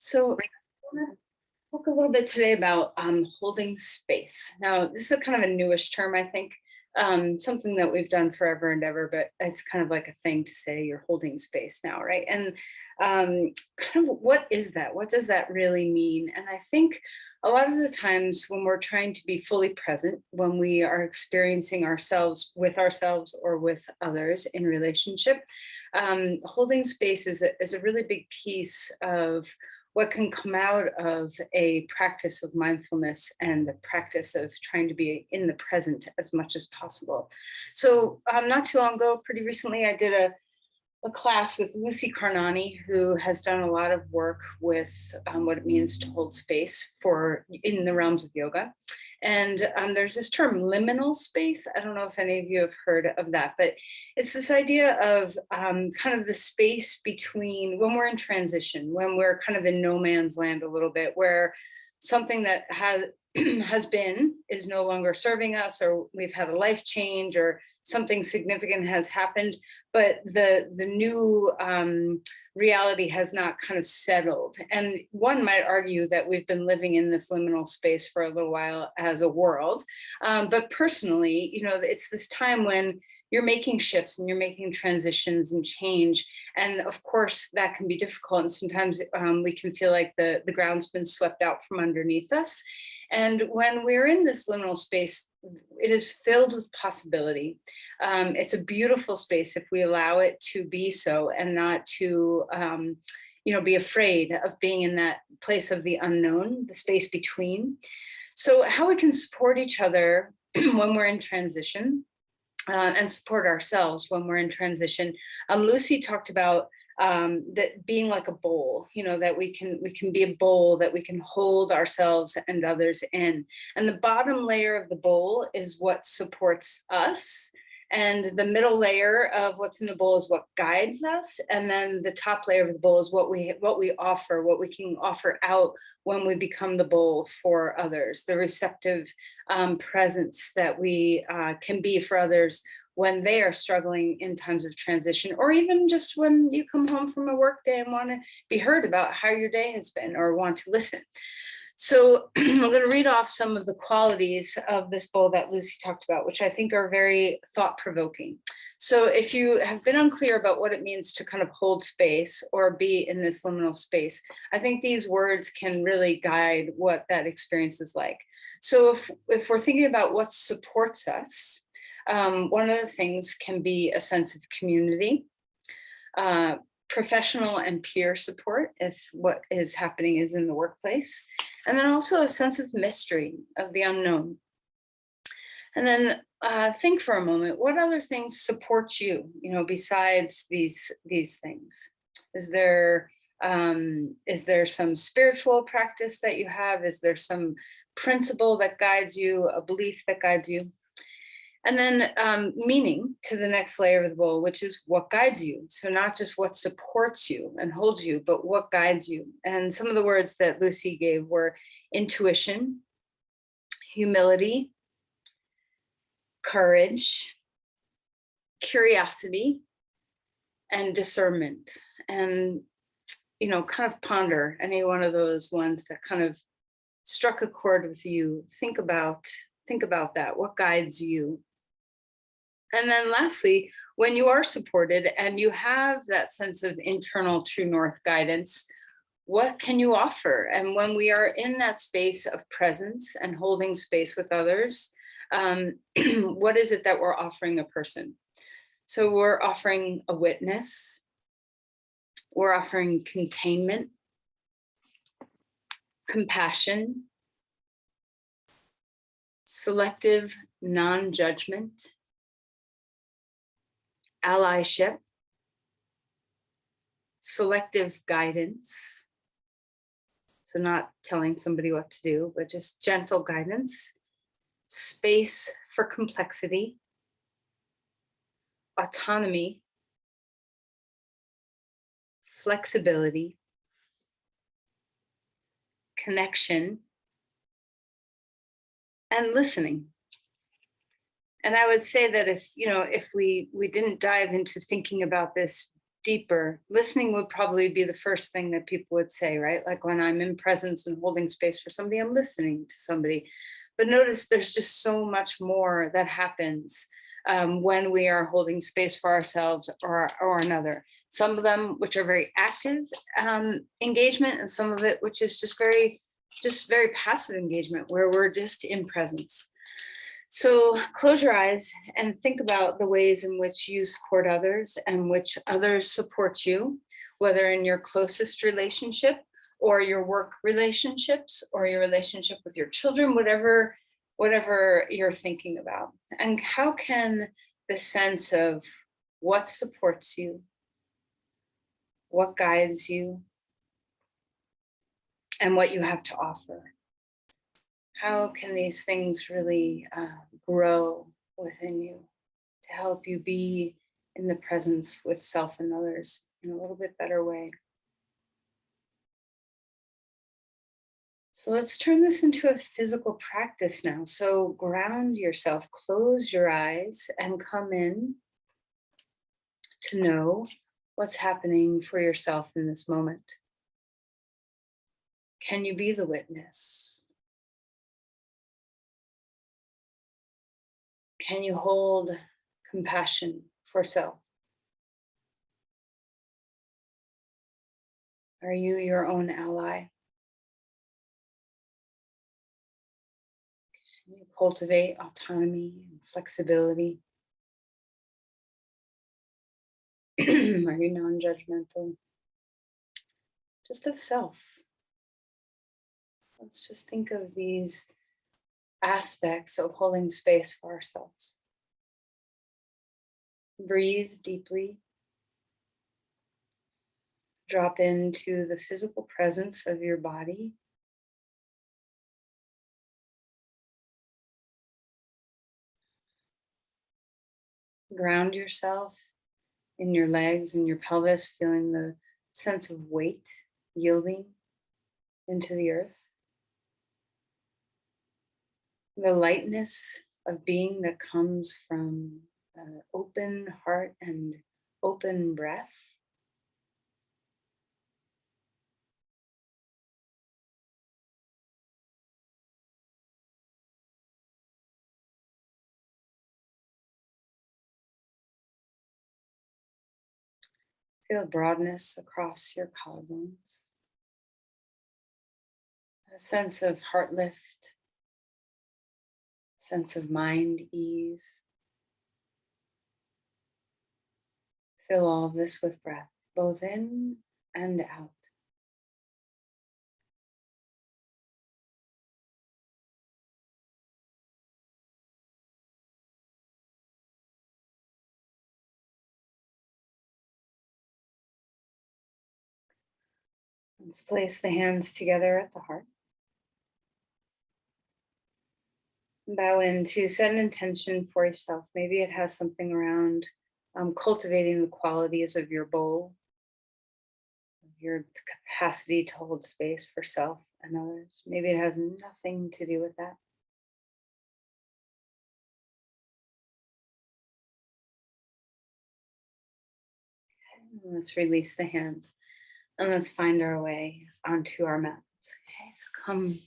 So I want to talk a little bit today about holding space. Now, this is a kind of a newish term, I think, something that we've done forever and ever, but it's kind of like a thing to say you're holding space now, right? And kind of what is that? What does that really mean? And I think a lot of the times when we're trying to be fully present, when we are experiencing ourselves or with others in relationship, holding space is a really big piece of what can come out of a practice of mindfulness and the practice of trying to be in the present as much as possible. So not too long ago, pretty recently, I did a class with Lucy Carnani, who has done a lot of work with what it means to hold space in the realms of yoga. And there's this term liminal space. I don't know if any of you have heard of that, but it's this idea of kind of the space between when we're in transition, when we're kind of in no man's land a little bit, where something that has been is no longer serving us, or we've had a life change, or something significant has happened, but the new reality has not kind of settled. And one might argue that we've been living in this liminal space for a little while as a world. But personally, it's this time when you're making shifts and you're making transitions and change. And of course, that can be difficult. And sometimes we can feel like the ground's been swept out from underneath us. And when we're in this liminal space, it is filled with possibility. It's a beautiful space if we allow it to be so, and not to, be afraid of being in that place of the unknown, the space between. So how we can support each other when we're in transition, and support ourselves when we're in transition. Lucy talked about that being like a bowl, that we can be a bowl that we can hold ourselves and others in. And the bottom layer of the bowl is what supports us. And the middle layer of what's in the bowl is what guides us. And then the top layer of the bowl is what we offer, what we can offer out when we become the bowl for others, the receptive presence that we can be for others when they are struggling in times of transition, or even just when you come home from a work day and want to be heard about how your day has been or want to listen. So I'm going to read off some of the qualities of this bowl that Lucy talked about, which I think are very thought-provoking. So if you have been unclear about what it means to kind of hold space or be in this liminal space, I think these words can really guide what that experience is like. So if we're thinking about what supports us, one of the things can be a sense of community, professional and peer support if what is happening is in the workplace, and then also a sense of mystery, of the unknown. And then think for a moment, what other things support you, besides these things? Is there some spiritual practice that you have? Is there some principle that guides you, a belief that guides you? And then meaning to the next layer of the bowl, which is what guides you. So not just what supports you and holds you, but what guides you. And some of the words that Lucy gave were intuition, humility, courage, curiosity, and discernment. And, kind of ponder any one of those ones that kind of struck a chord with you. Think about that. What guides you? And then lastly, when you are supported and you have that sense of internal true north guidance, what can you offer? And when we are in that space of presence and holding space with others, what is it that we're offering a person? So we're offering a witness, we're offering containment, compassion, selective non-judgment, allyship, selective guidance. So not telling somebody what to do, but just gentle guidance, space for complexity, autonomy, flexibility, connection, and listening. And I would say that if we didn't dive into thinking about this deeper. Listening would probably be the first thing that people would say, right? Like when I'm in presence and holding space for somebody, I'm listening to somebody. But notice there's just so much more that happens when we are holding space for ourselves or another. Some of them which are very active engagement, and some of it which is just very passive engagement, where we're just in presence. So close your eyes and think about the ways in which you support others and which others support you, whether in your closest relationship or your work relationships or your relationship with your children, whatever you're thinking about. And how can the sense of what supports you, what guides you, and what you have to offer, how can these things really grow within you to help you be in the presence with self and others in a little bit better way? So let's turn this into a physical practice now. So ground yourself, close your eyes, and come in to know what's happening for yourself in this moment. Can you be the witness? Can you hold compassion for self? Are you your own ally? Can you cultivate autonomy and flexibility? Are you non-judgmental? Just of self. Let's just think of these aspects of holding space for ourselves. Breathe deeply. Drop into the physical presence of your body. Ground yourself in your legs and your pelvis, feeling the sense of weight yielding into the earth. The lightness of being that comes from open heart and open breath. Feel broadness across your collarbones. A sense of heart lift, sense of mind ease. Fill all of this with breath, both in and out. Let's place the hands together at the heart. Bow in to set an intention for yourself. Maybe it has something around cultivating the qualities of your bowl, of your capacity to hold space for self and others. Maybe it has nothing to do with that. Okay, let's release the hands and let's find our way onto our mats. Okay, so come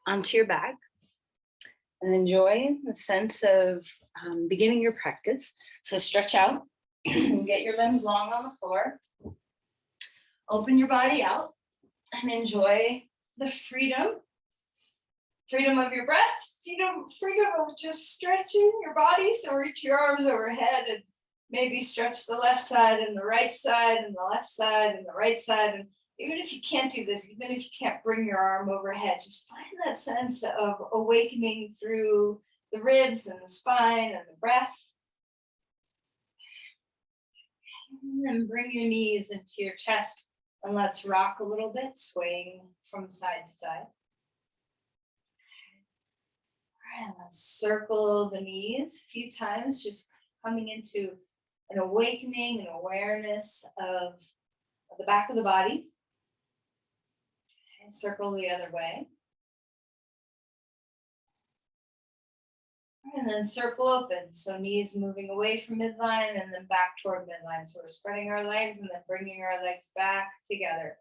onto your back and enjoy the sense of beginning your practice. So stretch out, get your limbs long on the floor, open your body out, and enjoy the freedom of your breath, freedom of just stretching your body. So reach your arms overhead and maybe stretch the left side and the right side and the left side and the right side. And even if you can't do this, even if you can't bring your arm overhead, just find that sense of awakening through the ribs and the spine and the breath. And then bring your knees into your chest and let's rock a little bit, swaying from side to side. All right, let's circle the knees a few times, just coming into an awakening and awareness of the back of the body. And circle the other way. And then circle open. So knees moving away from midline and then back toward midline. So we're spreading our legs and then bringing our legs back together.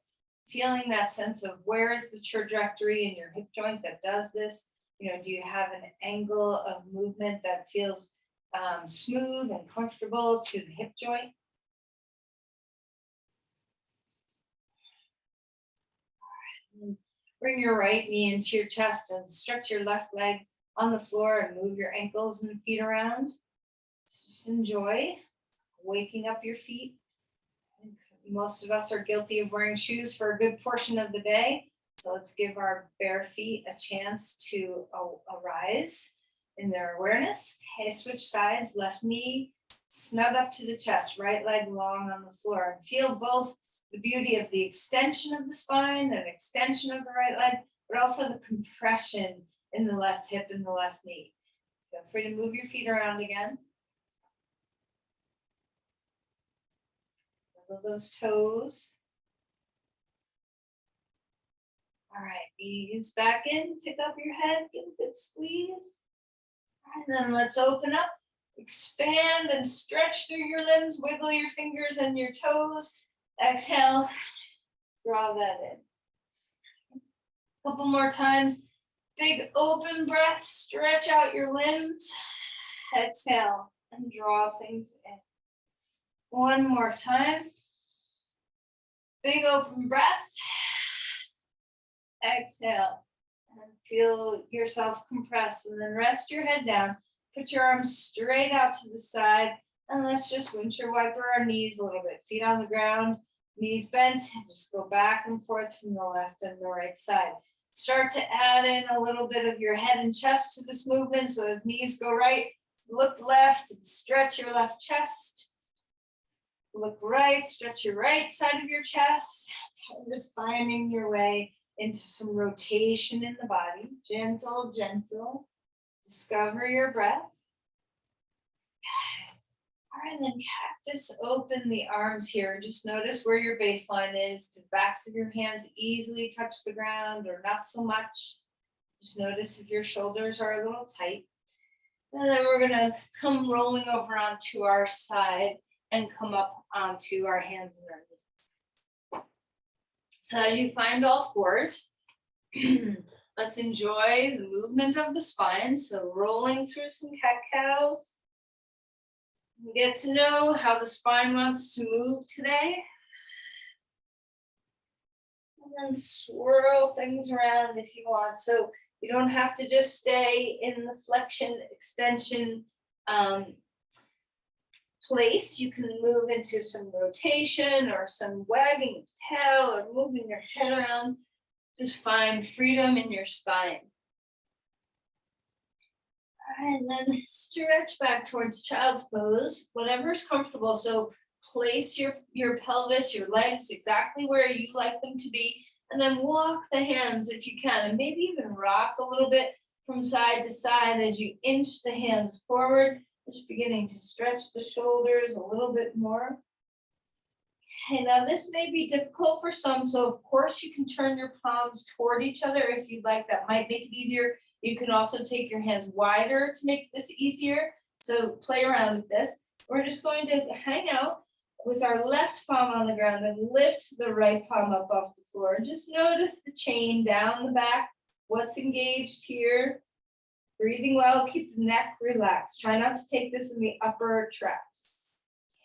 Feeling that sense of where is the trajectory in your hip joint that does this? You know, do you have an angle of movement that feels smooth and comfortable to the hip joint? Bring your right knee into your chest and stretch your left leg on the floor and move your ankles and feet around. Just enjoy waking up your feet. Most of us are guilty of wearing shoes for a good portion of the day. So let's give our bare feet a chance to arise in their awareness. Okay, switch sides, left knee snug up to the chest, right leg long on the floor. And feel both the beauty of the extension of the spine and extension of the right leg, but also the compression in the left hip and the left knee. Feel free to move your feet around again. Wiggle those toes. All right, ease back in, pick up your head, give a good squeeze. All right, then let's open up, expand and stretch through your limbs, wiggle your fingers and your toes. Exhale, draw that in. A couple more times. Big open breath, stretch out your limbs. Exhale and draw things in. One more time. Big open breath. Exhale and feel yourself compress, and then rest your head down. Put your arms straight out to the side, and let's just windshield wiper our knees a little bit. Feet on the ground, knees bent, and just go back and forth from the left and the right side. Start to add in a little bit of your head and chest to this movement. So as knees go right, look left and stretch your left chest. Look right, stretch your right side of your chest. And just finding your way into some rotation in the body. Gentle, gentle. Discover your breath. All right, then cactus, open the arms here. Just notice where your baseline is. Do the backs of your hands easily touch the ground or not so much? Just notice if your shoulders are a little tight. And then we're gonna come rolling over onto our side and come up onto our hands and our knees. So as you find all fours, let's enjoy the movement of the spine. So rolling through some cat-cows. Get to know how the spine wants to move today. And then swirl things around if you want. So you don't have to just stay in the flexion, extension place. You can move into some rotation or some wagging of tail or moving your head around. Just find freedom in your spine. And then stretch back towards child's pose, whatever's comfortable. So place your pelvis, your legs exactly where you like them to be, and then walk the hands if you can, and maybe even rock a little bit from side to side as you inch the hands forward, just beginning to stretch the shoulders a little bit more. Okay, now this may be difficult for some, so of course you can turn your palms toward each other if you'd like. That might make it easier. You can also take your hands wider to make this easier. So play around with this. We're just going to hang out with our left palm on the ground and lift the right palm up off the floor. And just notice the chain down the back, what's engaged here. Breathing well, keep the neck relaxed. Try not to take this in the upper traps.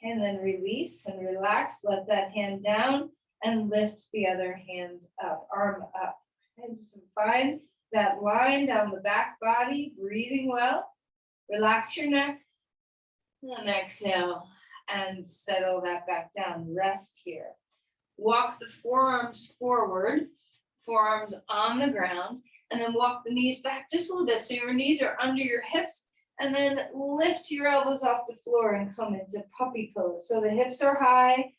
And then release and relax. Let that hand down and lift the other hand up, arm up. And just find that line down the back body, breathing well. Relax your neck. And exhale and settle that back down. Rest here. Walk the forearms forward, forearms on the ground, and then walk the knees back just a little bit. So your knees are under your hips, and then lift your elbows off the floor and come into puppy pose. So the hips are high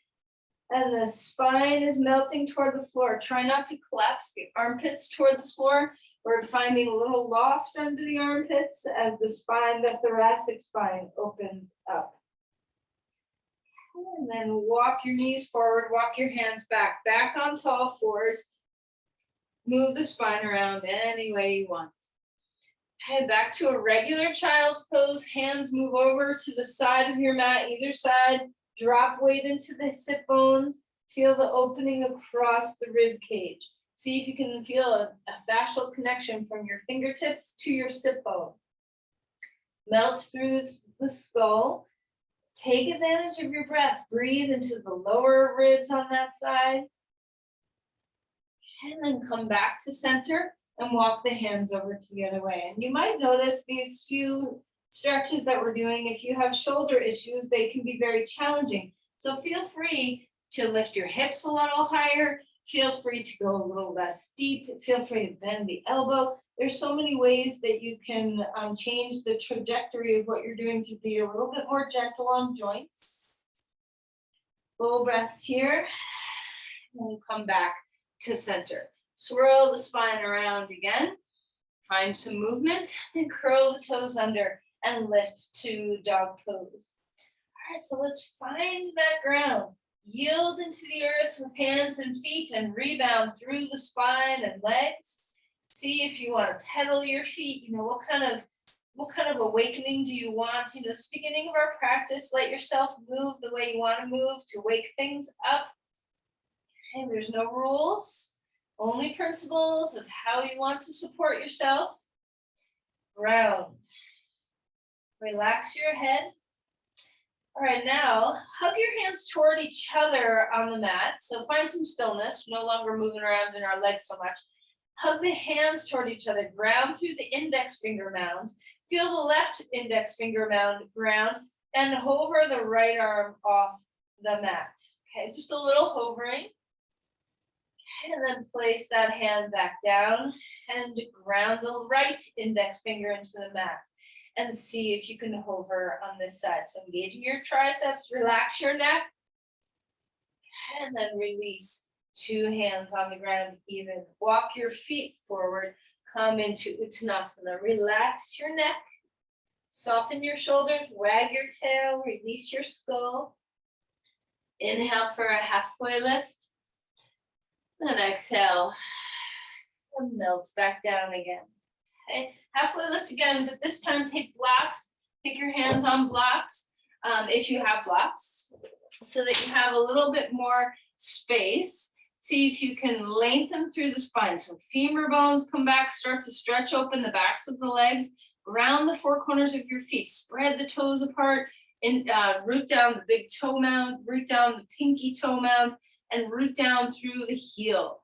and the spine is melting toward the floor. Try not to collapse the armpits toward the floor. We're finding a little loft under the armpits as the spine, the thoracic spine opens up. And then walk your knees forward, walk your hands back on tall fours. Move the spine around any way you want. Head back to a regular child's pose. Hands move over to the side of your mat, either side. Drop weight into the sit bones. Feel the opening across the rib cage. See if you can feel a fascial connection from your fingertips to your sit bone. Melt through the skull. Take advantage of your breath. Breathe into the lower ribs on that side. And then come back to center and walk the hands over to the other way. And you might notice these few stretches that we're doing, if you have shoulder issues, they can be very challenging. So feel free to lift your hips a little higher. Feel free to go a little less deep. Feel free to bend the elbow. There's so many ways that you can change the trajectory of what you're doing to be a little bit more gentle on joints. Full breaths here. And come back to center. Swirl the spine around again. Find some movement and curl the toes under and lift to dog pose. All right, so let's find that ground. Yield into the earth with hands and feet and rebound through the spine and legs. See if you want to pedal your feet. You know, what kind of awakening do you want? You know, it's the beginning of our practice. Let yourself move the way you want to move to wake things up. Okay, there's no rules, only principles of how you want to support yourself. Round. Relax your head. All right, now hug your hands toward each other on the mat. So find some stillness, no longer moving around in our legs so much. Hug the hands toward each other, ground through the index finger mounds. Feel the left index finger mound ground and hover the right arm off the mat. Okay, just a little hovering. And then place that hand back down and ground the right index finger into the mat. And see if you can hover on this side. So engaging your triceps, relax your neck. And then release. Two hands on the ground even. Walk your feet forward. Come into Uttanasana. Relax your neck. Soften your shoulders. Wag your tail. Release your skull. Inhale for a halfway lift. And exhale. And melt back down again. Okay. Halfway lift again, but this time take blocks. Take your hands on blocks if you have blocks, so that you have a little bit more space. See if you can lengthen through the spine. So femur bones come back, start to stretch open the backs of the legs, ground the four corners of your feet, spread the toes apart, and root down the big toe mound, root down the pinky toe mound, and root down through the heel.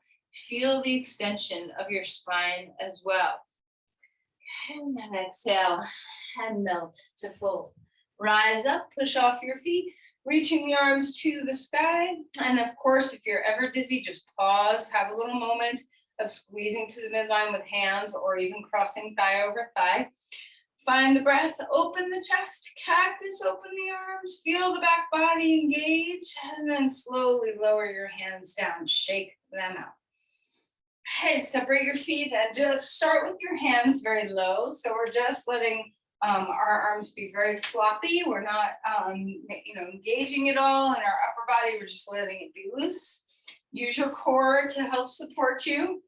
Feel the extension of your spine as well. And then exhale and melt to fold. Rise up, push off your feet, reaching the arms to the sky. And of course, if you're ever dizzy, just pause, have a little moment of squeezing to the midline with hands or even crossing thigh over thigh. Find the breath, open the chest, cactus, open the arms, feel the back body engage, and then slowly lower your hands down, shake them out. Okay, separate your feet and just start with your hands very low. So we're just letting our arms be very floppy. We're not, engaging it all in our upper body. We're just letting it be loose. Use your core to help support you.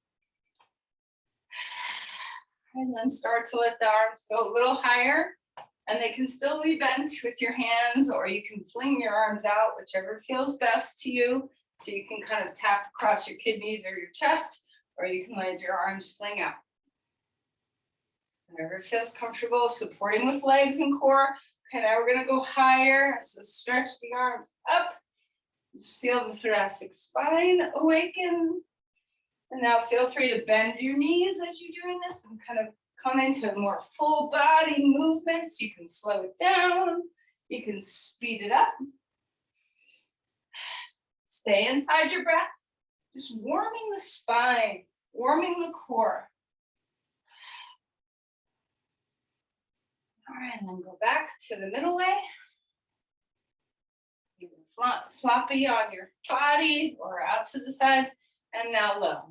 And then start to let the arms go a little higher. And they can still be bent with your hands, or you can fling your arms out, whichever feels best to you. So you can kind of tap across your kidneys or your chest, or you can let your arms fling out. Whatever feels comfortable, supporting with legs and core. Okay, now we're gonna go higher. So stretch the arms up. Just feel the thoracic spine awaken. And now feel free to bend your knees as you're doing this and kind of come into more full body movements. You can slow it down. You can speed it up. Stay inside your breath. Just warming the spine, warming the core. All right, and then go back to the middle way. Floppy on your body or out to the sides, and now low.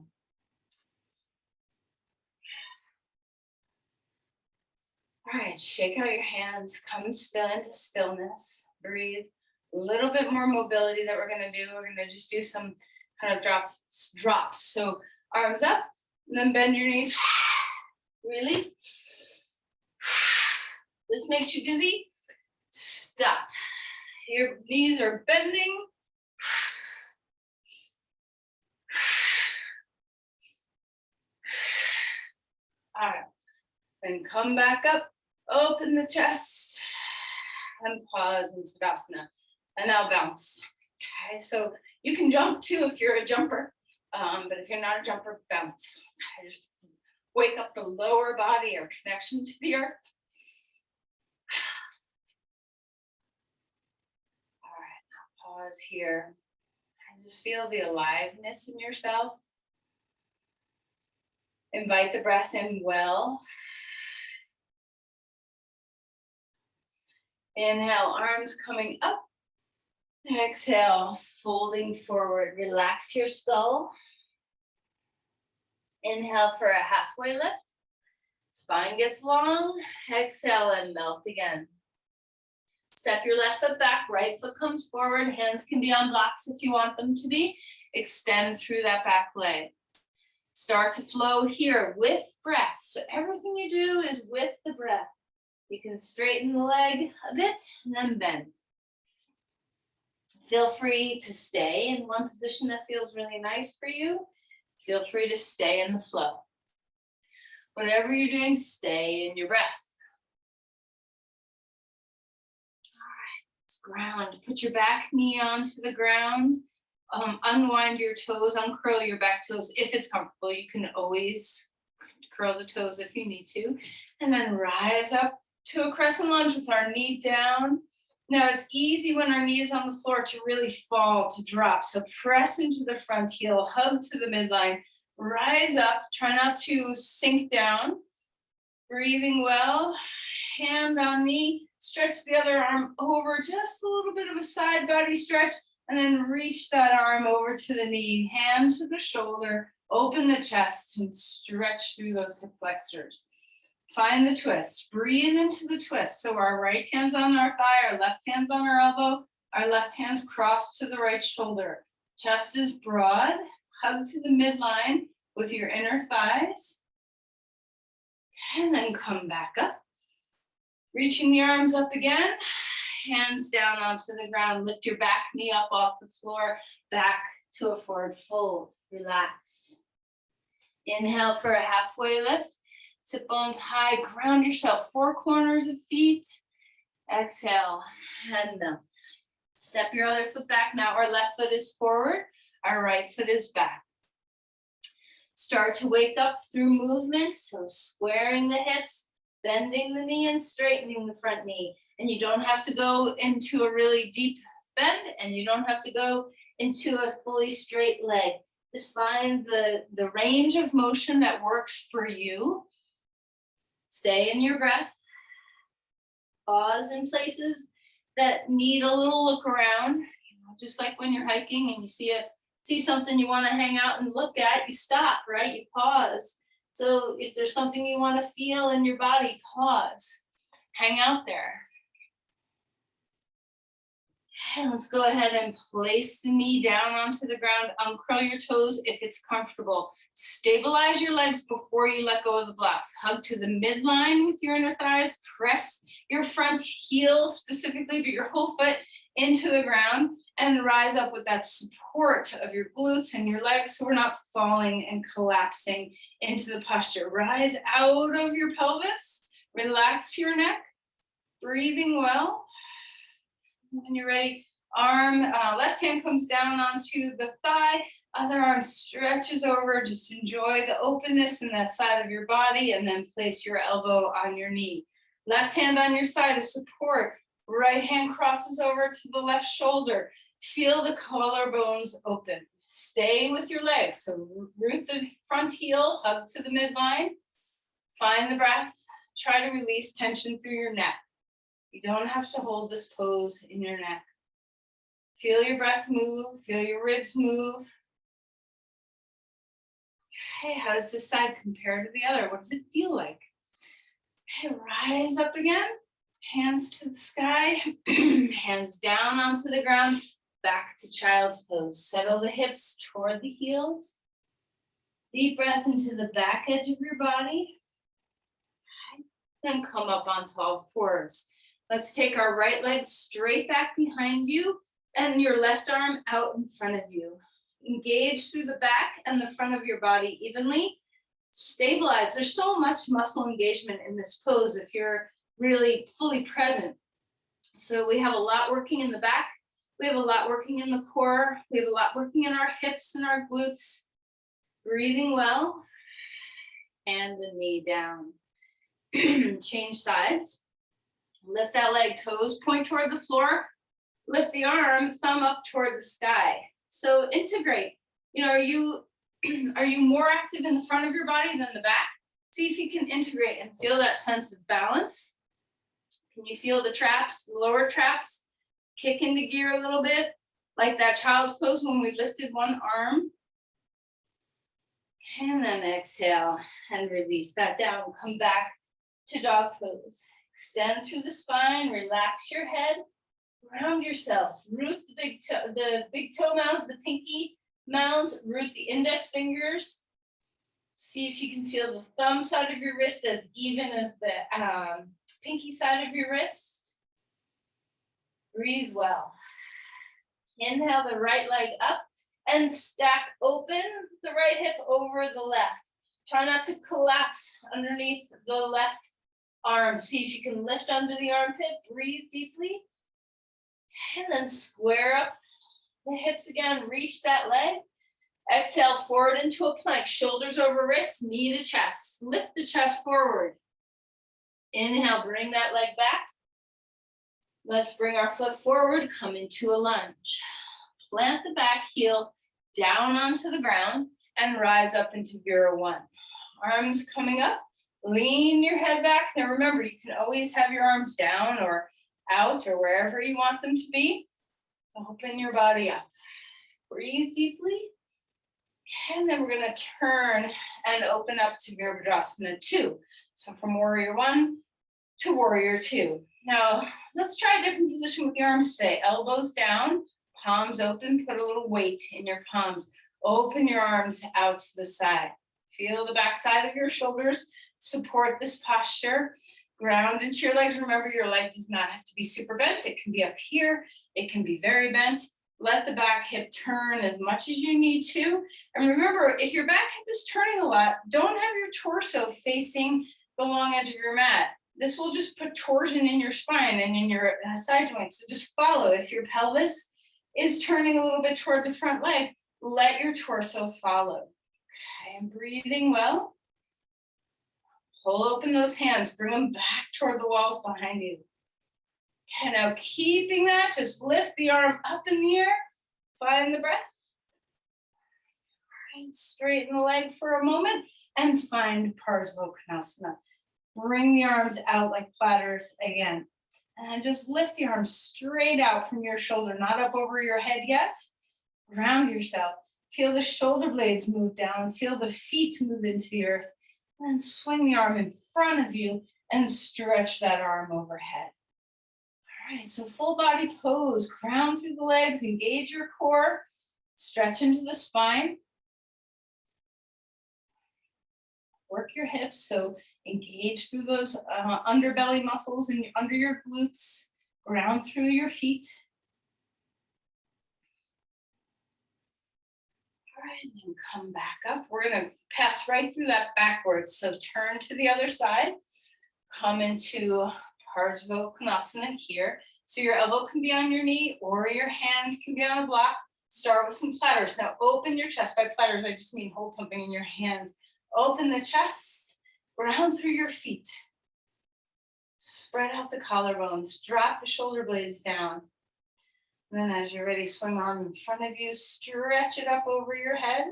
All right, shake out your hands, come still into stillness, breathe. A little bit more mobility that we're gonna do. We're gonna just do some kind of drops. So arms up, and then bend your knees, release. This makes you dizzy. Stop. Your knees are bending. All right, then come back up, open the chest, and pause in Tadasana. And now bounce. Okay, so you can jump too if you're a jumper, but if you're not a jumper, bounce. Okay, just wake up the lower body or connection to the earth. All right, now pause here. And just feel the aliveness in yourself. Invite the breath in well. Inhale, arms coming up. Exhale, folding forward. Relax your skull. Inhale for a halfway lift. Spine gets long. Exhale and melt again. Step your left foot back, right foot comes forward. Hands can be on blocks if you want them to be. Extend through that back leg. Start to flow here with breath. So everything you do is with the breath. You can straighten the leg a bit and then bend. Feel free to stay in one position that feels really nice for you. Feel free to stay in the flow. Whatever you're doing, stay in your breath. All right, let's ground. Put your back knee onto the ground. Unwind your toes, uncurl your back toes if it's comfortable. You can always curl the toes if you need to. And then rise up to a crescent lunge with our knee down. Now it's easy when our knee is on the floor to really fall, to drop. So press into the front heel, hug to the midline, rise up, try not to sink down. Breathing well, hand on knee, stretch the other arm over, just a little bit of a side body stretch, and then reach that arm over to the knee, hand to the shoulder, open the chest and stretch through those hip flexors. Find the twist, breathe into the twist. So our right hand's on our thigh, our left hand's on our elbow, our left hand's crossed to the right shoulder. Chest is broad, hug to the midline with your inner thighs. And then come back up. Reaching the arms up again, hands down onto the ground. Lift your back knee up off the floor, back to a forward fold. Relax. Inhale for a halfway lift. Sit bones high, ground yourself, four corners of feet. Exhale, and melt. Step your other foot back. Now our left foot is forward, our right foot is back. Start to wake up through movements, so squaring the hips, bending the knee and straightening the front knee. And you don't have to go into a really deep bend, and you don't have to go into a fully straight leg. Just find the range of motion that works for you. Stay in your breath. Pause in places that need a little look around. Just like when you're hiking and you see something you want to hang out and look at, you stop, right? You pause. So if there's something you want to feel in your body, pause. Hang out there. And let's go ahead and place the knee down onto the ground. Uncurl your toes if it's comfortable. Stabilize your legs before you let go of the blocks. Hug to the midline with your inner thighs. Press your front heel specifically, but your whole foot into the ground. And rise up with that support of your glutes and your legs so we're not falling and collapsing into the posture. Rise out of your pelvis. Relax your neck. Breathing well. When you're ready, left hand comes down onto the thigh, other arm stretches over. Just enjoy the openness in that side of your body, and then place your elbow on your knee. Left hand on your side to support. Right hand crosses over to the left shoulder. Feel the collarbones open. Stay with your legs. So root the front heel, hug to the midline. Find the breath. Try to release tension through your neck. You don't have to hold this pose in your neck. Feel your breath move, feel your ribs move. Okay, how does this side compare to the other? What does it feel like? Okay, rise up again. Hands to the sky, hands down onto the ground, back to child's pose. Settle the hips toward the heels. Deep breath into the back edge of your body. then come up onto all fours. Let's take our right leg straight back behind you and your left arm out in front of you. Engage through the back and the front of your body evenly. Stabilize. There's so much muscle engagement in this pose if you're really fully present. So we have a lot working in the back. We have a lot working in the core. We have a lot working in our hips and our glutes. Breathing well. And the knee down. Change sides. Lift that leg, toes point toward the floor. Lift the arm, thumb up toward the sky. So integrate. You know, are you more active in the front of your body than the back? See if you can integrate and feel that sense of balance. Can you feel the traps, the lower traps, kick into gear a little bit? Like that child's pose when we lifted one arm. And then exhale and release that down. Come back to dog pose. Extend through the spine, relax your head, ground yourself. Root the big toe mounds, the pinky mounds, root the index fingers. See if you can feel the thumb side of your wrist as even as the pinky side of your wrist. Breathe well. Inhale the right leg up and stack open the right hip over the left. Try not to collapse underneath the left arm. See if you can lift under the armpit. Breathe deeply. And then square up the hips again. Reach that leg. Exhale forward into a plank. Shoulders over wrists, knee to chest. Lift the chest forward. Inhale, bring that leg back. Let's bring our foot forward. Come into a lunge. Plant the back heel down onto the ground and rise up into Vira 1. Arms coming up. Lean your head back. Now remember, you can always have your arms down or out or wherever you want them to be. Open your body up. Breathe deeply. And then we're going to turn and open up to Virabhadrasana 2. So from Warrior 1 to Warrior 2. Now, let's try a different position with the arms today. Elbows down, palms open, put a little weight in your palms. Open your arms out to the side. Feel the back side of your shoulders. Support this posture. Ground into your legs. Remember, your leg does not have to be super bent. It can be up here. It can be very bent. Let the back hip turn as much as you need to. And remember, if your back hip is turning a lot, don't have your torso facing the long edge of your mat. This will just put torsion in your spine and in your side joints. So just follow. If your pelvis is turning a little bit toward the front leg, let your torso follow. Okay, and breathing well. Pull open those hands. Bring them back toward the walls behind you. Okay, now keeping that, just lift the arm up in the air. Find the breath. All right, straighten the leg for a moment and find Parsevokonasana. Bring the arms out like platters again. And just lift the arms straight out from your shoulder, not up over your head yet. Ground yourself. Feel the shoulder blades move down. Feel the feet move into the earth. And swing the arm in front of you and stretch that arm overhead. All right, so full body pose. Ground through the legs. Engage your core. Stretch into the spine. Work your hips. So engage through those underbelly muscles and under your glutes. Ground through your feet. All right, and then come back up. We're going to pass right through that backwards. So turn to the other side. Come into Parsevokonasana here. So your elbow can be on your knee or your hand can be on a block. Start with some platters. Now open your chest. By platters, I just mean hold something in your hands. Open the chest. Ground through your feet. Spread out the collarbones. Drop the shoulder blades down. And then as you're ready, swing arm in front of you. Stretch it up over your head.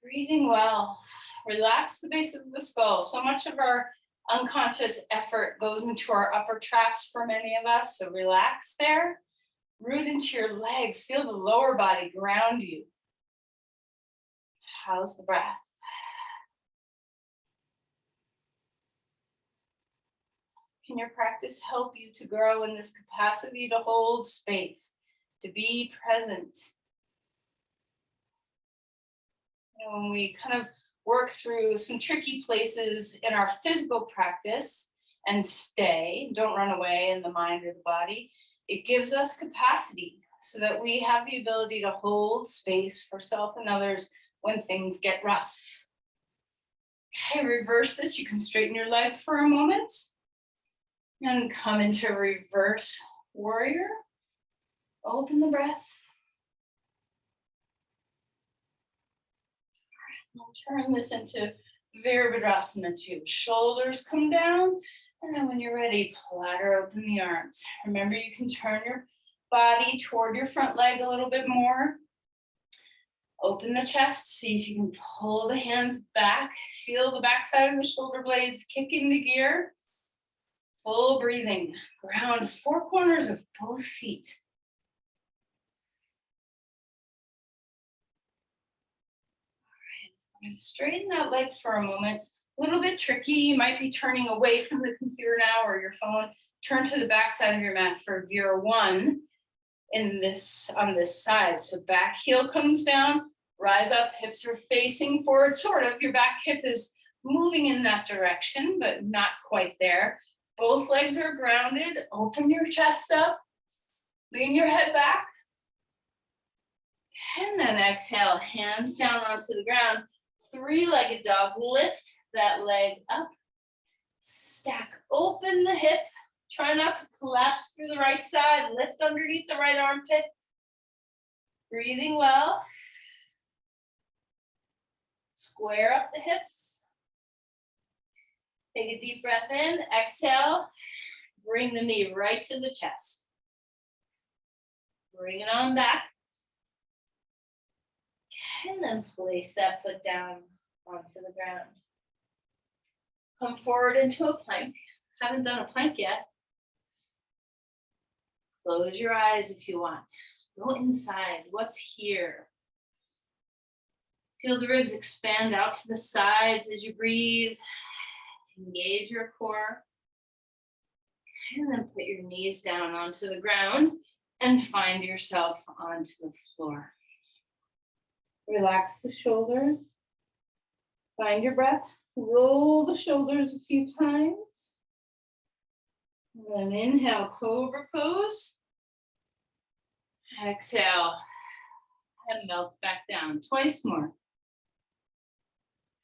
Breathing well. Relax the base of the skull. So much of our unconscious effort goes into our upper traps for many of us. So relax there. Root into your legs. Feel the lower body ground you. How's the breath? Can your practice help you to grow in this capacity to hold space, to be present? You know, when we kind of work through some tricky places in our physical practice and stay, don't run away in the mind or the body, it gives us capacity so that we have the ability to hold space for self and others when things get rough. Okay, reverse this. You can straighten your leg for a moment and come into reverse warrior. Open the breath. We'll turn this into Virabhadrasana 2. Shoulders come down, and then when you're ready, platter open the arms. Remember, you can turn your body toward your front leg a little bit more. Open the chest, see if you can pull the hands back. Feel the backside of the shoulder blades kick into gear. Full breathing. Ground 4 corners of both feet. I'm going to straighten that leg for a moment. A little bit tricky. You might be turning away from the computer now or your phone. Turn to the back side of your mat for Vira 1 on this side. So back heel comes down, rise up, hips are facing forward, sort of. Your back hip is moving in that direction, but not quite there. Both legs are grounded. Open your chest up. Lean your head back. And then exhale, hands down onto the ground. 3-legged dog, lift that leg up, stack open the hip, try not to collapse through the right side, lift underneath the right armpit, breathing well, square up the hips, take a deep breath in, exhale, bring the knee right to the chest, bring it on back. And then place that foot down onto the ground. Come forward into a plank. Haven't done a plank yet. Close your eyes if you want. Go inside. What's here? Feel the ribs expand out to the sides as you breathe. Engage your core. And then put your knees down onto the ground and find yourself onto the floor. Relax the shoulders. Find your breath. Roll the shoulders a few times. And then inhale, cobra pose. Exhale, and melt back down. Twice more.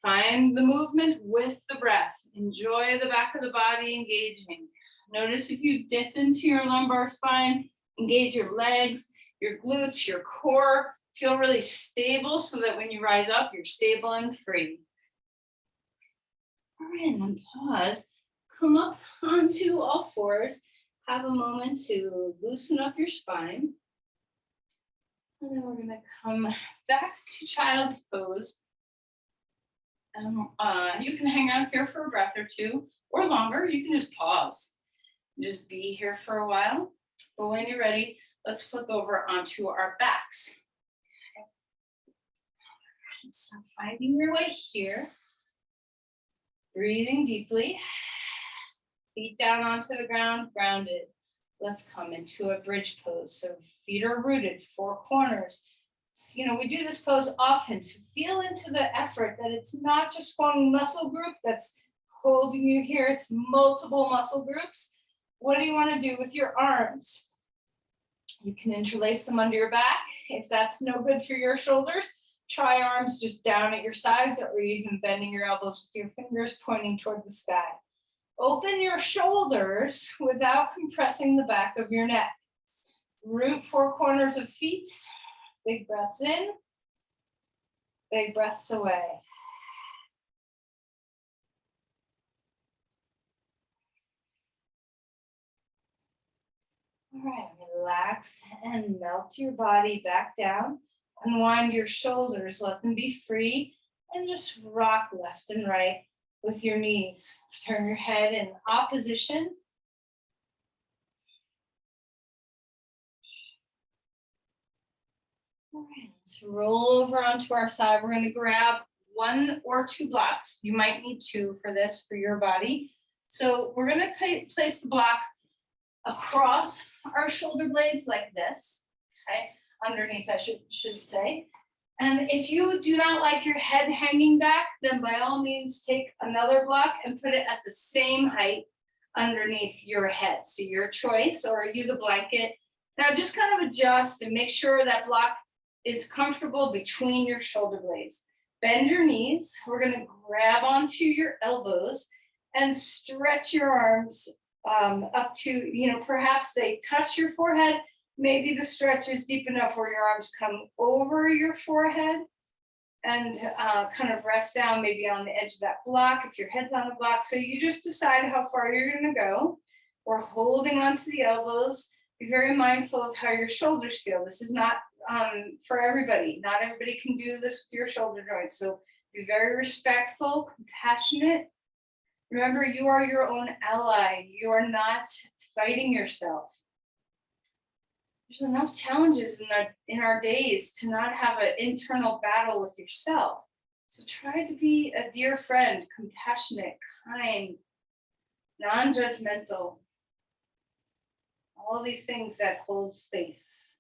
Find the movement with the breath. Enjoy the back of the body engaging. Notice if you dip into your lumbar spine, engage your legs, your glutes, your core. Feel really stable so that when you rise up, you're stable and free. All right, and then pause. Come up onto all fours. Have a moment to loosen up your spine. And then we're going to come back to child's pose. You can hang out here for a breath or two or longer. You can just pause. Just be here for a while. But when you're ready, let's flip over onto our backs. So finding your way here, breathing deeply, feet down onto the ground, grounded. Let's come into a bridge pose. So feet are rooted, 4 corners. You know, we do this pose often to feel into the effort that it's not just one muscle group that's holding you here, it's multiple muscle groups. What do you want to do with your arms? You can interlace them under your back. If that's no good for your shoulders, try arms just down at your sides or even bending your elbows with your fingers pointing toward the sky. Open your shoulders without compressing the back of your neck. Root 4 corners of feet. Big breaths in, big breaths away. All right, relax and melt your body back down. Unwind your shoulders, let them be free, and just rock left and right with your knees. Turn your head in opposition. All right, let's roll over onto our side. We're going to grab 1 or 2 blocks. You might need 2 for this, for your body. So we're going to place the block across our shoulder blades like this, okay? Underneath, I should say. And if you do not like your head hanging back, then by all means take another block and put it at the same height underneath your head. So your choice, or use a blanket. Now just kind of adjust and make sure that block is comfortable between your shoulder blades. Bend your knees. We're going to grab onto your elbows and stretch your arms up to, perhaps they touch your forehead. Maybe the stretch is deep enough where your arms come over your forehead and kind of rest down maybe on the edge of that block if your head's on the block. So you just decide how far you're going to go. We're holding onto the elbows. Be very mindful of how your shoulders feel. This is not for everybody. Not everybody can do this with your shoulder joints. So be very respectful, compassionate. Remember, you are your own ally. You are not fighting yourself. There's enough challenges in our days to not have an internal battle with yourself. So try to be a dear friend, compassionate, kind, non-judgmental. All these things that hold space.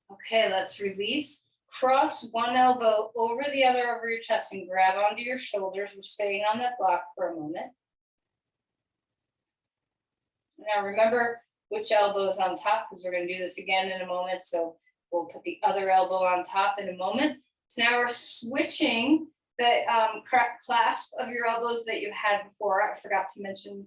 Okay, let's release. Cross one elbow over the other over your chest and grab onto your shoulders. We're staying on that block for a moment. Now remember which elbow is on top, because we're going to do this again in a moment. So we'll put the other elbow on top in a moment. So now we're switching the clasp of your elbows that you had before. I forgot to mention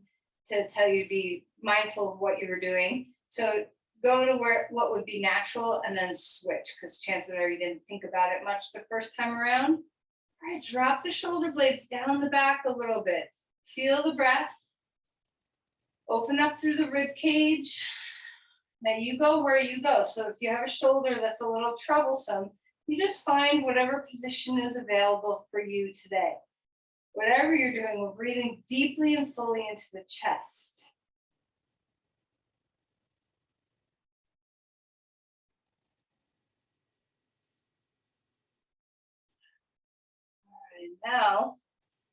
to tell you to be mindful of what you were doing. So go to what would be natural and then switch, because chances are you didn't think about it much the first time around. All right, drop the shoulder blades down the back a little bit. Feel the breath. Open up through the rib cage. Now you go where you go. So if you have a shoulder that's a little troublesome, you just find whatever position is available for you today. Whatever you're doing, we're breathing deeply and fully into the chest. All right, now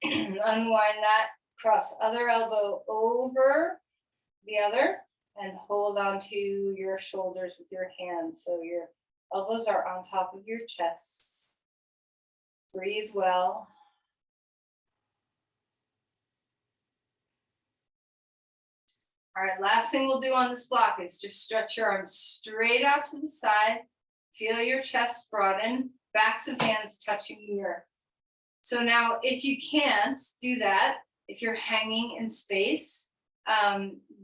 unwind that, cross other elbow over the other, and hold on to your shoulders with your hands. So your elbows are on top of your chest. Breathe well. All right, last thing we'll do on this block is just stretch your arms straight out to the side. Feel your chest broaden, backs of hands touching the earth. So now if you can't do that, if you're hanging in space,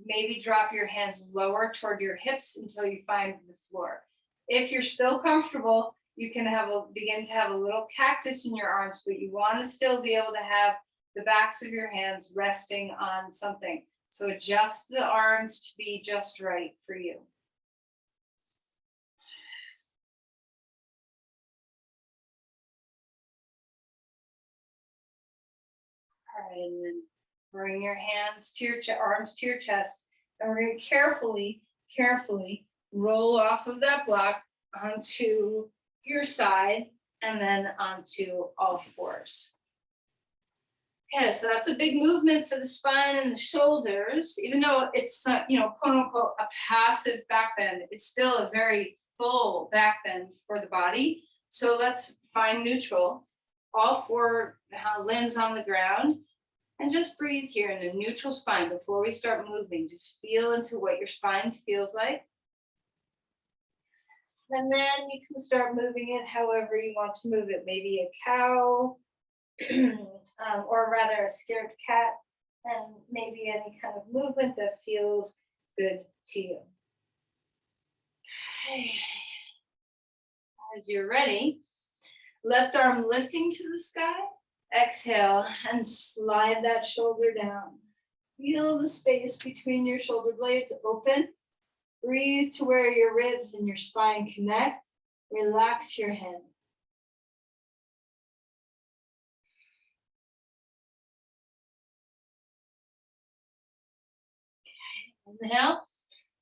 maybe drop your hands lower toward your hips until you find the floor. If you're still comfortable, you can begin to have a little cactus in your arms, but you want to still be able to have the backs of your hands resting on something. So adjust the arms to be just right for you. All right, and then bring your hands to your arms to your chest, and we're going to carefully roll off of that block onto your side and then onto all fours. Okay, so that's a big movement for the spine and the shoulders. Even though it's quote unquote a passive back bend, it's still a very full back bend for the body. So let's find neutral. All four limbs on the ground, and just breathe here in a neutral spine before we start moving. Just feel into what your spine feels like. And then you can start moving it however you want to move it. Maybe a cow, or rather a scared cat, and maybe any kind of movement that feels good to you. Okay. As you're ready, left arm lifting to the sky. Exhale and slide that shoulder down. Feel the space between your shoulder blades open. Breathe to where your ribs and your spine connect. Relax your head. Okay. Inhale.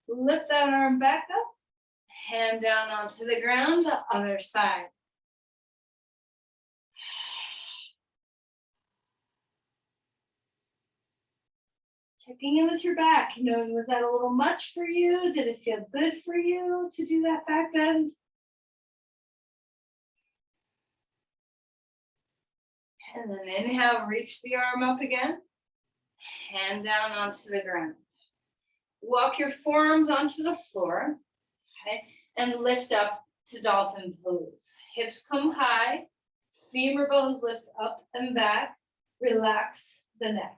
Lift that arm back up. Hand down onto the ground, the other side. Checking in with your back, was that a little much for you? Did it feel good for you to do that back bend? And then inhale, reach the arm up again. Hand down onto the ground. Walk your forearms onto the floor, okay, and lift up to dolphin pose. Hips come high, femur bones lift up and back. Relax the neck.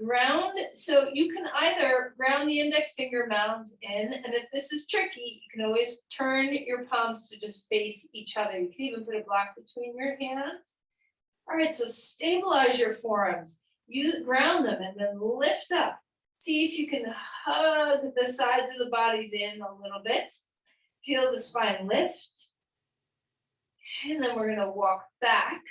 Ground, so you can either ground the index finger mounds in, and if this is tricky, you can always turn your palms to just face each other. You can even put a block between your hands. All right, so stabilize your forearms. You ground them and then lift up. See if you can hug the sides of the bodies in a little bit. Feel the spine lift. And then we're gonna walk back,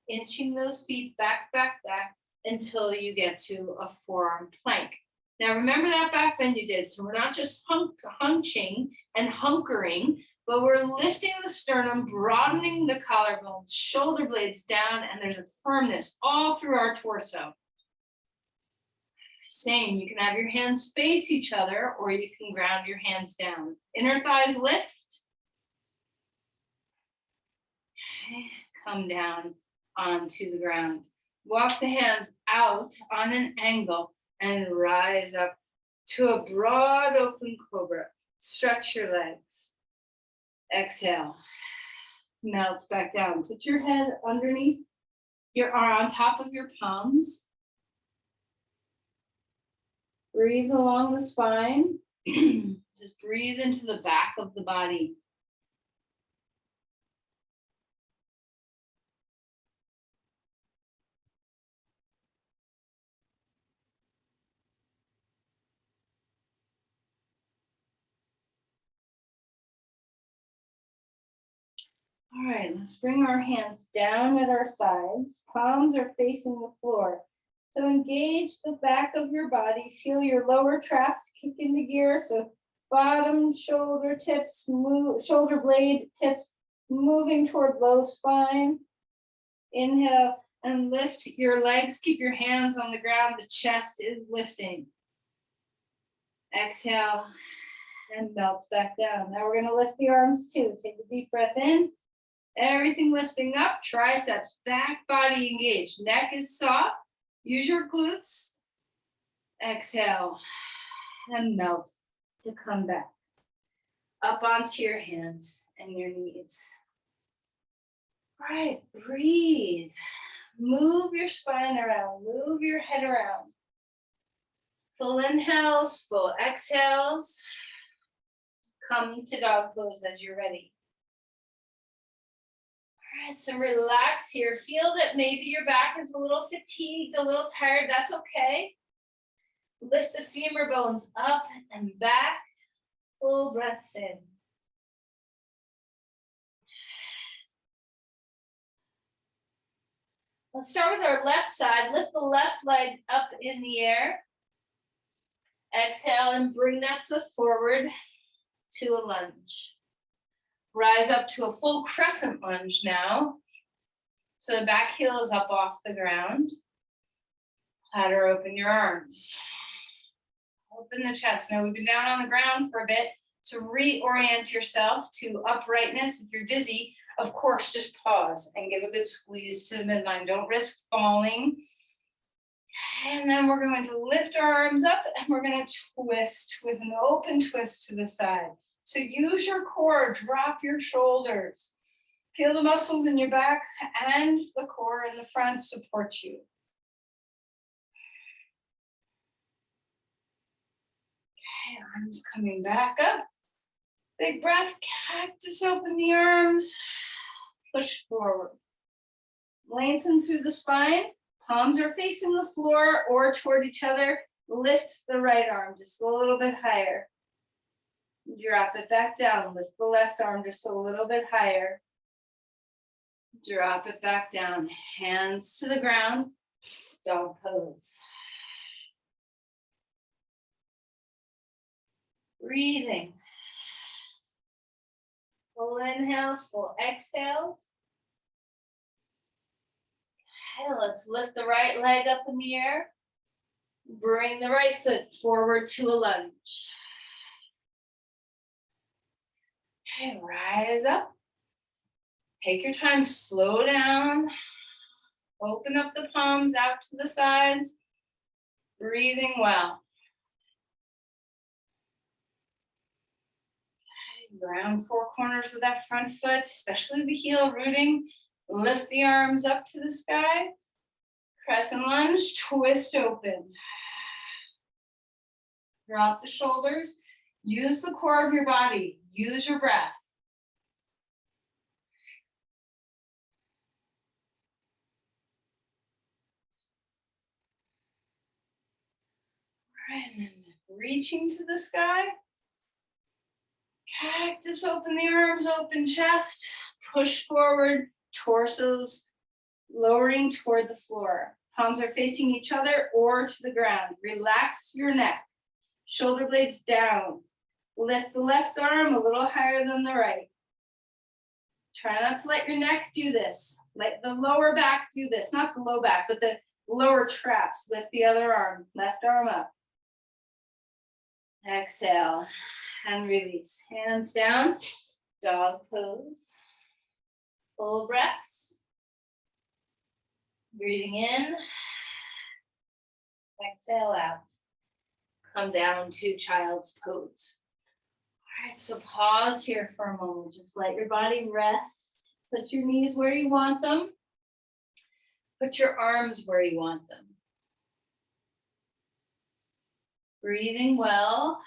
inching those feet back, back, back, until you get to a forearm plank. Now remember that back bend you did. So we're not just hunching and hunkering, but we're lifting the sternum, broadening the collarbones, shoulder blades down, and there's a firmness all through our torso. Same, you can have your hands face each other, or you can ground your hands down. Inner thighs lift. Come down onto the ground. Walk the hands out on an angle and rise up to a broad open cobra. Stretch your legs. Exhale. Melt back down. Put your head underneath your arm, on top of your palms. Breathe along the spine. Just breathe into the back of the body. All right, let's bring our hands down at our sides. Palms are facing the floor. So engage the back of your body. Feel your lower traps kick into gear. So bottom shoulder tips, shoulder blade tips moving toward low spine. Inhale and lift your legs. Keep your hands on the ground. The chest is lifting. Exhale and melt back down. Now we're going to lift the arms too. Take a deep breath in. Everything lifting up, triceps, back body engaged. Neck is soft. Use your glutes. Exhale and melt to come back. Up onto your hands and your knees. All right, breathe. Move your spine around. Move your head around. Full inhales, full exhales. Come to dog pose as you're ready. All right, so relax here. Feel that maybe your back is a little fatigued, a little tired. That's okay. Lift the femur bones up and back. Full breaths in. Let's start with our left side. Lift the left leg up in the air. Exhale and bring that foot forward to a lunge. Rise up to a full crescent lunge now. So the back heel is up off the ground. Platter open your arms. Open the chest. Now we've been down on the ground for a bit. So reorient yourself to uprightness. If you're dizzy, of course, just pause and give a good squeeze to the midline. Don't risk falling. And then we're going to lift our arms up and we're going to twist with an open twist to the side. So use your core, drop your shoulders. Feel the muscles in your back and the core in the front support you. Okay, arms coming back up. Big breath, cactus, open the arms. Push forward. Lengthen through the spine. Palms are facing the floor or toward each other. Lift the right arm just a little bit higher. Drop it back down. Lift the left arm just a little bit higher. Drop it back down. Hands to the ground. Dog pose. Breathing. Full inhales, full exhales. Okay, let's lift the right leg up in the air. Bring the right foot forward to a lunge. Okay, rise up. Take your time, slow down. Open up the palms out to the sides. Breathing well. Ground four corners of that front foot, especially the heel rooting. Lift the arms up to the sky. Crescent lunge, twist open. Drop the shoulders. Use the core of your body. Use your breath. All right, and then reaching to the sky. Cactus, open the arms, open chest. Push forward, torsos lowering toward the floor. Palms are facing each other or to the ground. Relax your neck. Shoulder blades down. Lift the left arm a little higher than the right. Try not to let your neck do this. Let the lower back do this. Not the low back, but the lower traps. Lift the other arm. Left arm up. Exhale and release. Hands down. Dog pose. Full breaths. Breathing in. Exhale out. Come down to child's pose. All right, so pause here for a moment. Just let your body rest. Put your knees where you want them. Put your arms where you want them. Breathing well.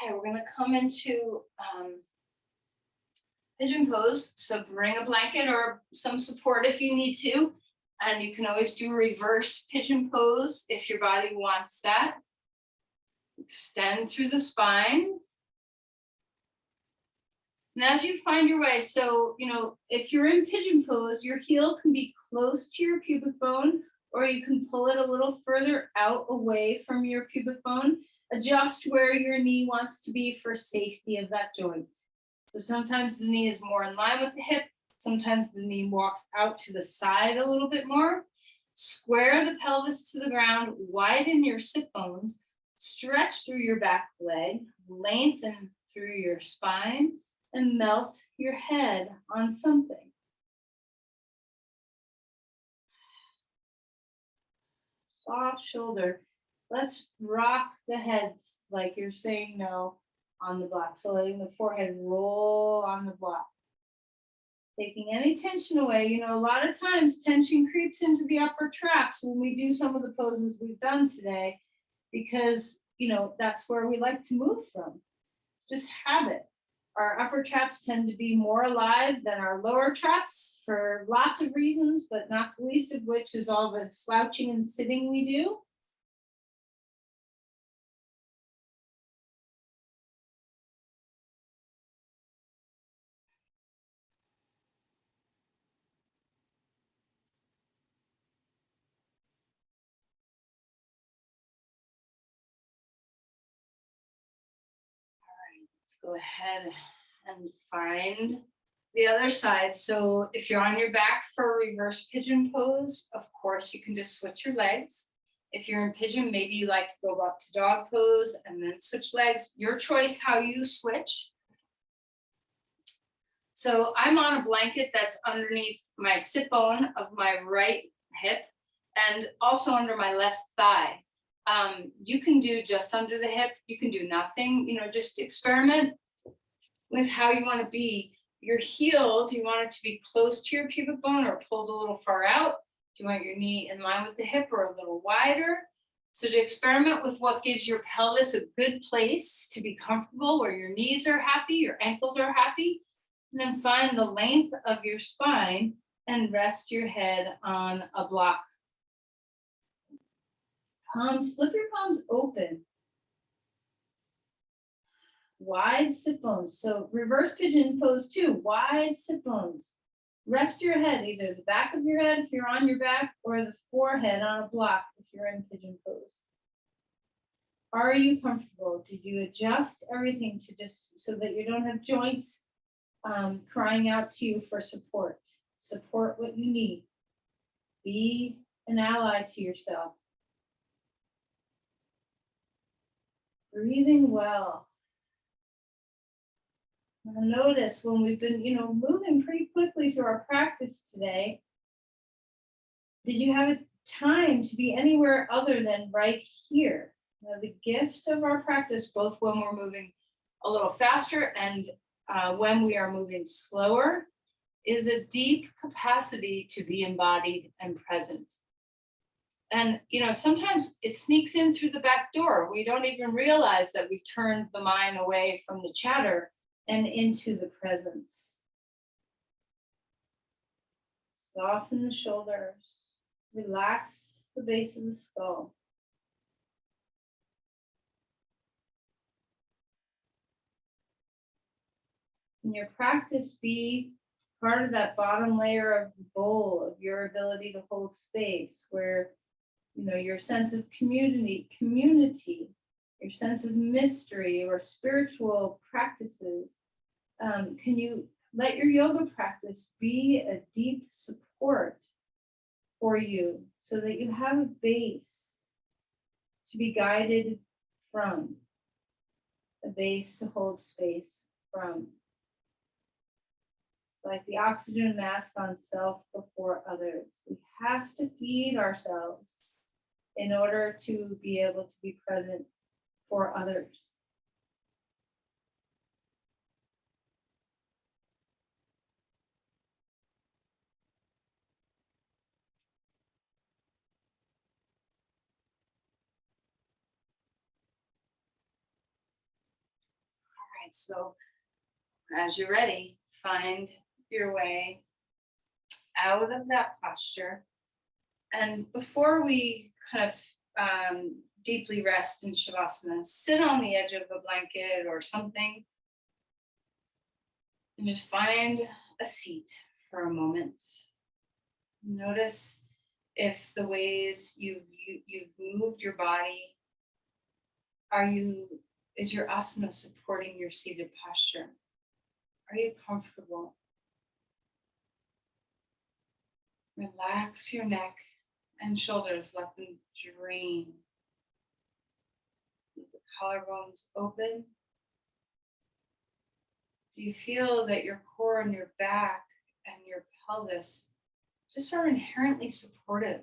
Okay, we're gonna come into pigeon pose. So bring a blanket or some support if you need to. And you can always do reverse pigeon pose if your body wants that. Extend through the spine. And as you find your way, so, if you're in pigeon pose, your heel can be close to your pubic bone, or you can pull it a little further out away from your pubic bone. Adjust where your knee wants to be for safety of that joint. So sometimes the knee is more in line with the hip. Sometimes the knee walks out to the side a little bit more. Square the pelvis to the ground, widen your sit bones, stretch through your back leg, lengthen through your spine, and melt your head on something. Soft shoulder. Let's rock the heads like you're saying no on the block. So letting the forehead roll on the block. Taking any tension away. A lot of times tension creeps into the upper traps when we do some of the poses we've done today, because, that's where we like to move from. It's just habit. Our upper traps tend to be more alive than our lower traps for lots of reasons, but not the least of which is all the slouching and sitting we do. Let's go ahead and find the other side. So if you're on your back for a reverse pigeon pose, of course, you can just switch your legs. If you're in pigeon, maybe you like to go up to dog pose and then switch legs. Your choice how you switch. So I'm on a blanket that's underneath my sit bone of my right hip and also under my left thigh. You can do just under the hip. You can do nothing, just experiment with how you want to be. Your heel, do you want it to be close to your pubic bone or pulled a little far out? Do you want your knee in line with the hip or a little wider? So to experiment with what gives your pelvis a good place to be comfortable, where your knees are happy, your ankles are happy, and then find the length of your spine and rest your head on a block. Flip your palms open. Wide sit bones. So reverse pigeon pose 2, wide sit bones. Rest your head, either the back of your head if you're on your back, or the forehead on a block if you're in pigeon pose. Are you comfortable? Did you adjust everything to just so that you don't have joints crying out to you for support. Support what you need. Be an ally to yourself. Breathing well. Now notice when we've been, moving pretty quickly through our practice today, did you have a time to be anywhere other than right here? The gift of our practice, both when we're moving a little faster and when we are moving slower, is a deep capacity to be embodied and present. And, sometimes it sneaks in through the back door. We don't even realize that we've turned the mind away from the chatter and into the presence. Soften the shoulders. Relax the base of the skull. In your practice, be part of that bottom layer of the bowl of your ability to hold space, where your sense of community, your sense of mystery or spiritual practices. Can you let your yoga practice be a deep support for you so that you have a base to be guided from, a base to hold space from? It's like the oxygen mask on self before others. We have to feed ourselves in order to be able to be present for others. All right, so as you're ready, find your way out of that posture. And before we kind of deeply rest in Shavasana, sit on the edge of a blanket or something and just find a seat for a moment. Notice if the ways you've moved your body, is your asana supporting your seated posture? Are you comfortable? Relax your neck and shoulders, let them drain. Let the collarbones open. Do you feel that your core and your back and your pelvis just are inherently supportive?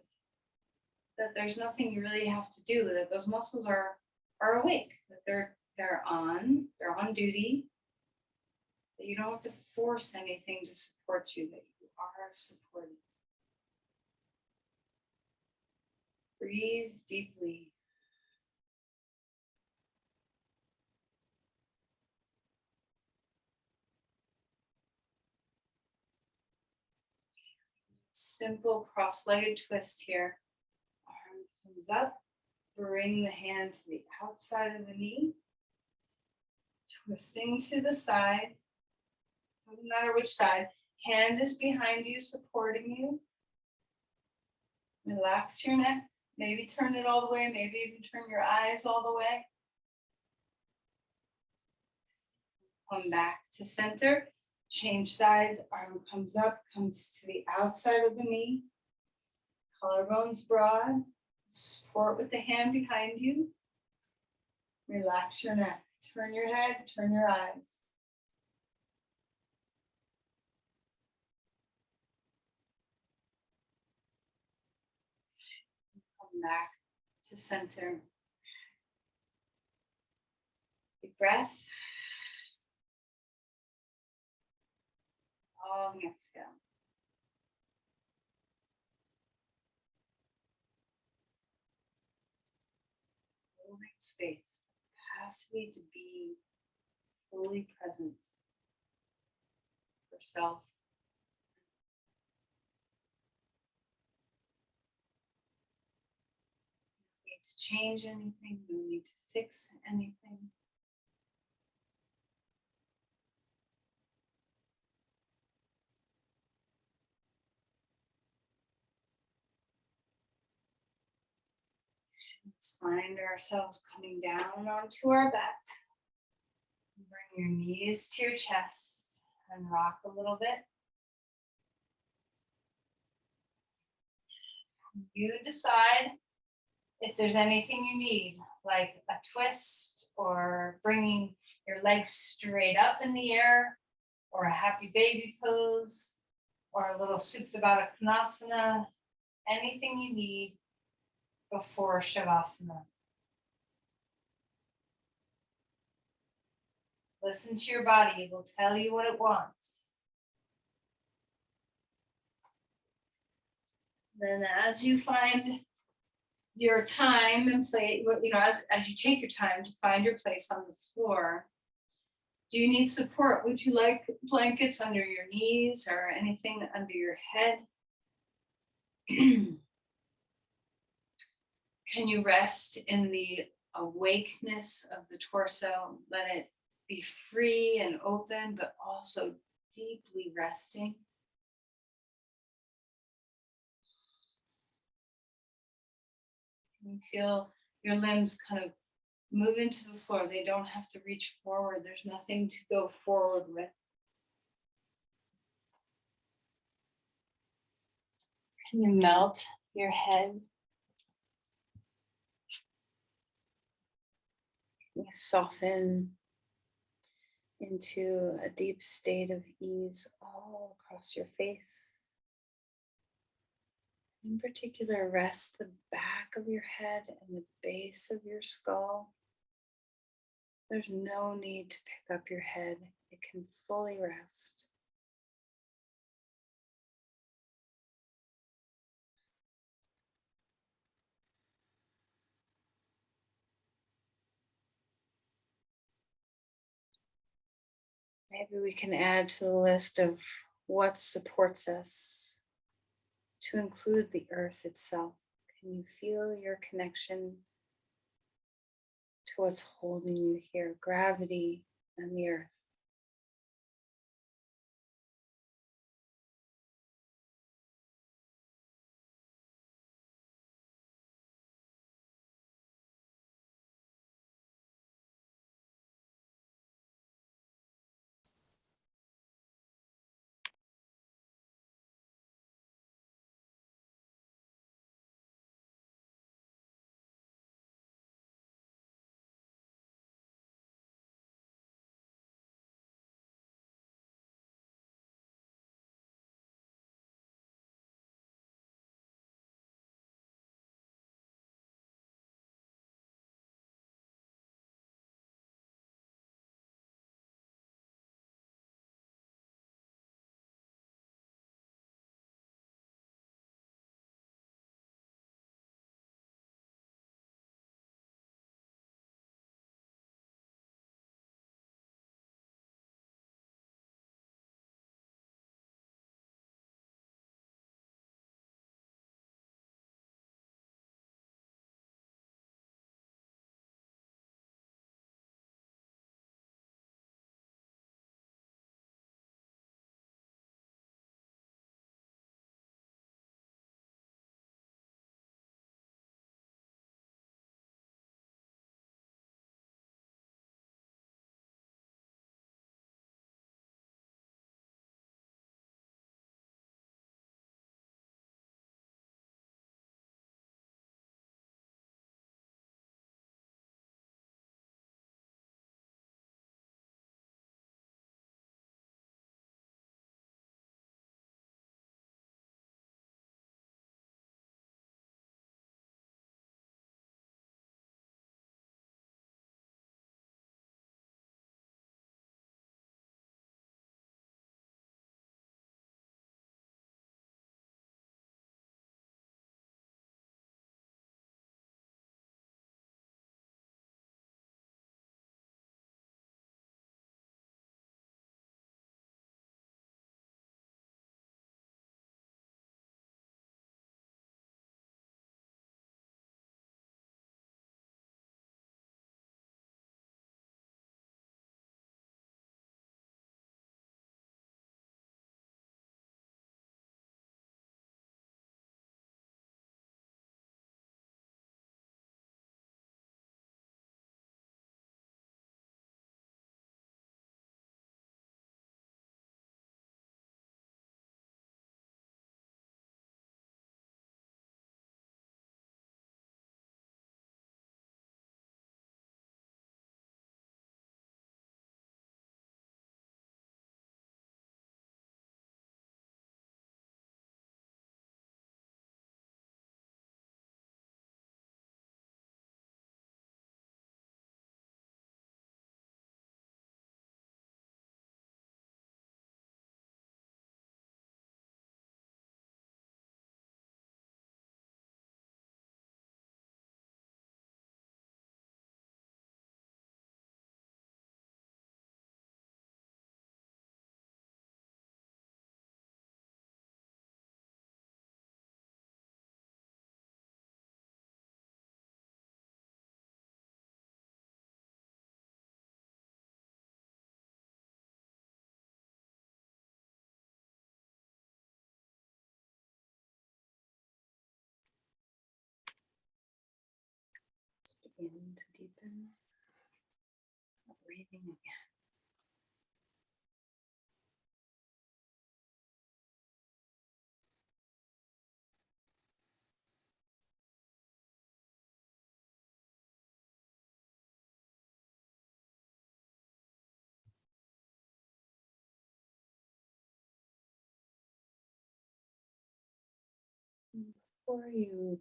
That there's nothing you really have to do, that those muscles are awake, that they're on duty, that you don't have to force anything to support you, that you are supported. Breathe deeply. Simple cross-legged twist here. Arm comes up. Bring the hand to the outside of the knee. Twisting to the side. Doesn't matter which side. Hand is behind you, supporting you. Relax your neck. Maybe turn it all the way. Maybe even turn your eyes all the way. Come back to center. Change sides. Arm comes up, comes to the outside of the knee. Collarbones broad. Support with the hand behind you. Relax your neck. Turn your head, turn your eyes. Come back to center. Deep breath. Long exhale. Holding space, capacity to be fully present for self. No need to change anything, no need to fix anything. Let's find ourselves coming down onto our back. Bring your knees to your chest and rock a little bit. You decide if there's anything you need, like a twist or bringing your legs straight up in the air, or a happy baby pose, or a little Parsevokonasana, anything you need before Shavasana. Listen to your body, it will tell you what it wants. Then as you find your time and place, as you take your time to find your place on the floor, do you need support? Would you like blankets under your knees or anything under your head? Can you rest in the awakeness of the torso? Let it be free and open, but also deeply resting. Can you feel your limbs kind of move into the floor? They don't have to reach forward. There's nothing to go forward with. Can you melt your head? Can you soften into a deep state of ease all across your face? In particular, rest the back of your head and the base of your skull. There's no need to pick up your head. It can fully rest. Maybe we can add to the list of what supports us to include the earth itself. Can you feel your connection to what's holding you here? Gravity and the earth. Begin to deepen. Breathing again. Before you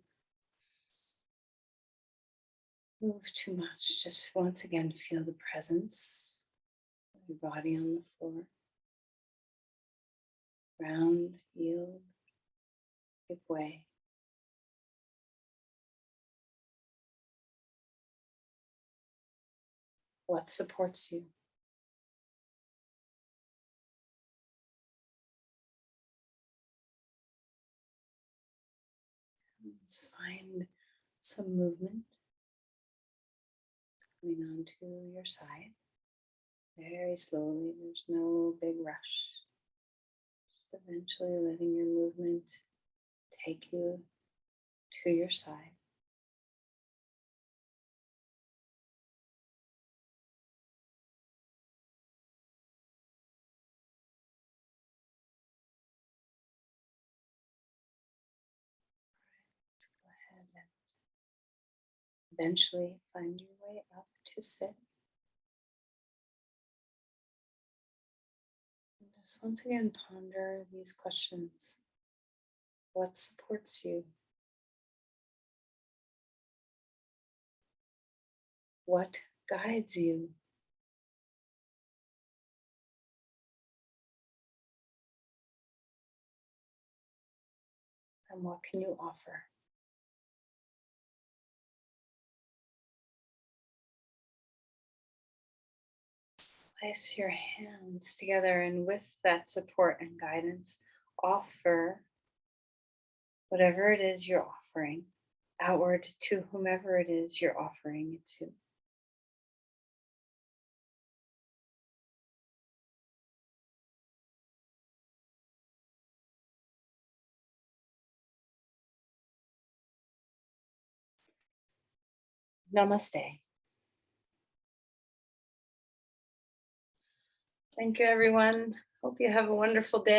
move too much, just once again feel the presence of your body on the floor. Ground, yield, give way. What supports you? Let's find some movement coming onto your side. Very slowly, there's no big rush. Just eventually letting your movement take you to your side. Let's go ahead and eventually find your way up to sit. And just once again ponder these questions. What supports you? What guides you? And what can you offer? Place your hands together, and with that support and guidance, offer whatever it is you're offering outward to whomever it is you're offering it to. Namaste. Thank you, everyone. Hope you have a wonderful day.